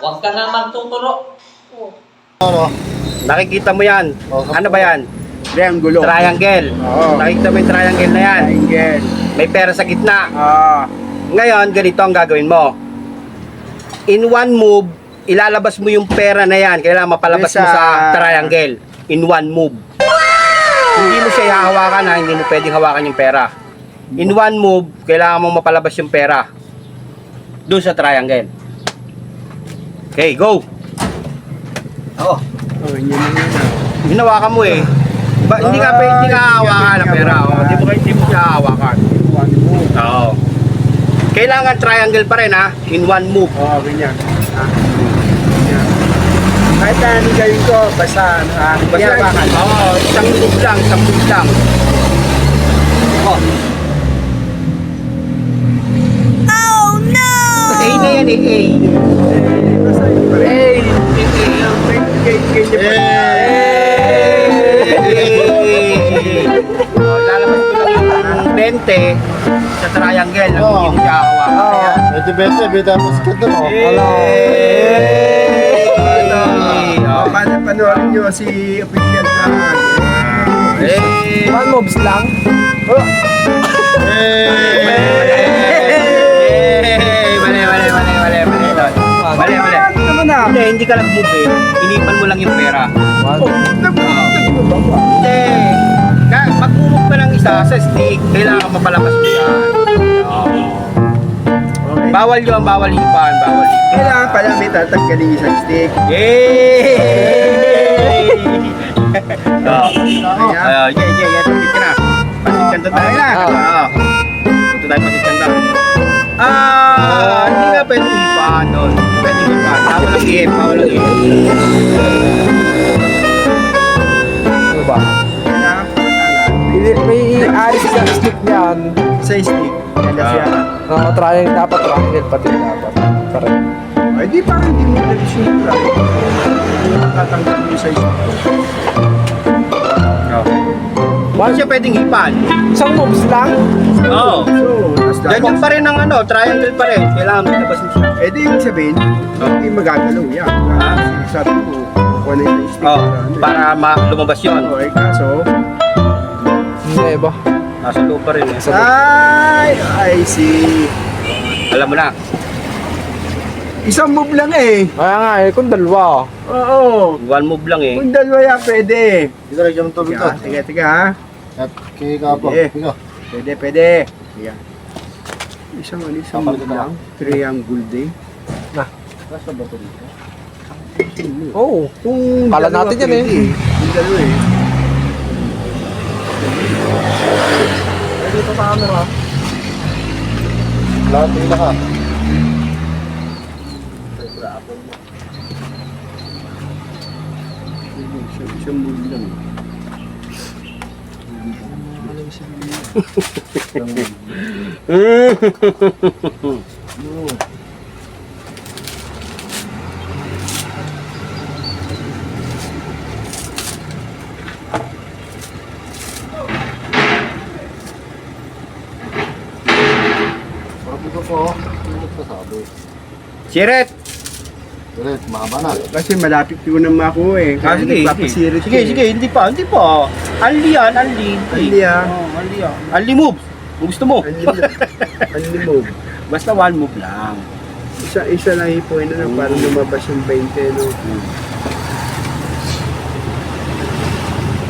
Huwag ka na magtuturo. Ano? Nakikita mo yan. Ano ba yan? Triangulo. Triangle. Oo. Nakikita mo yung triangle na yan. Triangle. May pera sa gitna. Ah. Ngayon, ganito ang gagawin mo. In one move, ilalabas mo yung pera na yan. Kailangan mapalabas mo sa triangle. In one move. Hindi mo siya hahawakan ha. Hindi mo pwedeng hawakan yung pera. In one move, kailangan mong mapalabas yung pera. Doon sa triangle. Okay, go! Oo. Oh, yun na yun. Hinawakan mo eh. Hindi ka hahawakan ng pera. Hindi mo siya hahawakan. Oo. Kailangan triangle pa rin ha. In one move. Oo, ganyan. Ganyan. Kahit na ano gawin ko, basta hinawakan. Oo, isang move lang, isang move lang. Oh. A na yan eh, A. Oh, lalabas mo lang yung 20 sa triangle na hindi mo siya hawakan. Ito bete, beta muskat na mo. Panoorin nyo si Official Drag. One moves lang. Mali. Hindi ka nag-move eh. Inipan mo lang yung pera. Hindi. Pag move ka ng isa sa stick, kailangan mapalabas mo yan. Bawal yun, bawal ipan, bawal ipan. Kailangan pala may tatanggalin isang stick. Yay! Tupit ka na. Pasikanto tayo na. Ito tayo pasikanto. Hindi nga pwede ipan doon. Pwede ipan. Bawal ang ihip, bawal ang ihip. Ano ba? Kailangan May aris sa stick niyan. sa stick. Kaya siya. Triangle, dapat triangle pati dapat. Correct. Ay, di parang hindi mo tradition lang. Tatanggal mo sa stick. Hindi siya pwedeng ipan. Isang moves lang? Oo. So, Ganyan pa rin ang triangle pa rin. Kailangan ilabas mo siya. eh di yung sabihin, hindi magagalaw yan. Sabi mo, kung ano yung stick. Para lumabas yun. Okay, kaso, Hindi ba? Nasa loob pa rin eh. I see. Alam mo na. Isang move lang eh. Kaya nga eh, kung dalawa. Oo. One move lang eh. Kung dalawa yan, pwede. Dito rin yung tubig to. Tiga ha. At kaya ka po. Pwede. Ikaw. Pwede. Yan. Isang Kapal move ka lang. Triangle din. Basta ba ito dito? Oo. Kung Kala dalawa, natin yan eh. pwede. Kung dalawa eh. Dito sa camera. Lahat nila ka. Isang move lang. Sabi ko po, hindi ko sabi. Siret! Diret, mahaba na. Kasi malapit yun naman ako eh. Kaya nagpapasirit Sige, eh. sige, hindi pa. Anli yan, anli. Anli ah. Anli yan. Anli move. Kung gusto mo. Anli move. Basta one move lang. Isa lang ipuin na para lumabas yung 20 no.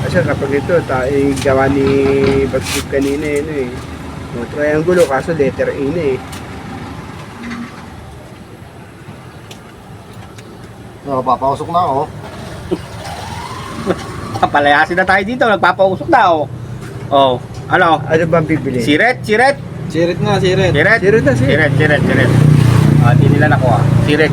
Kasi kapag ito, gawa ni Bagsip kanina eh, no eh. No, triangulo, kaso letter A na eh. Papapasok na ako. Palayasin na tayo dito. Nagpapausok na oh. Oh. Ano? Ano bang bibili? Siret. Sirit nga, sirit. Siret. Siret na, siret. Siret. Hindi nila nakuha. Siret.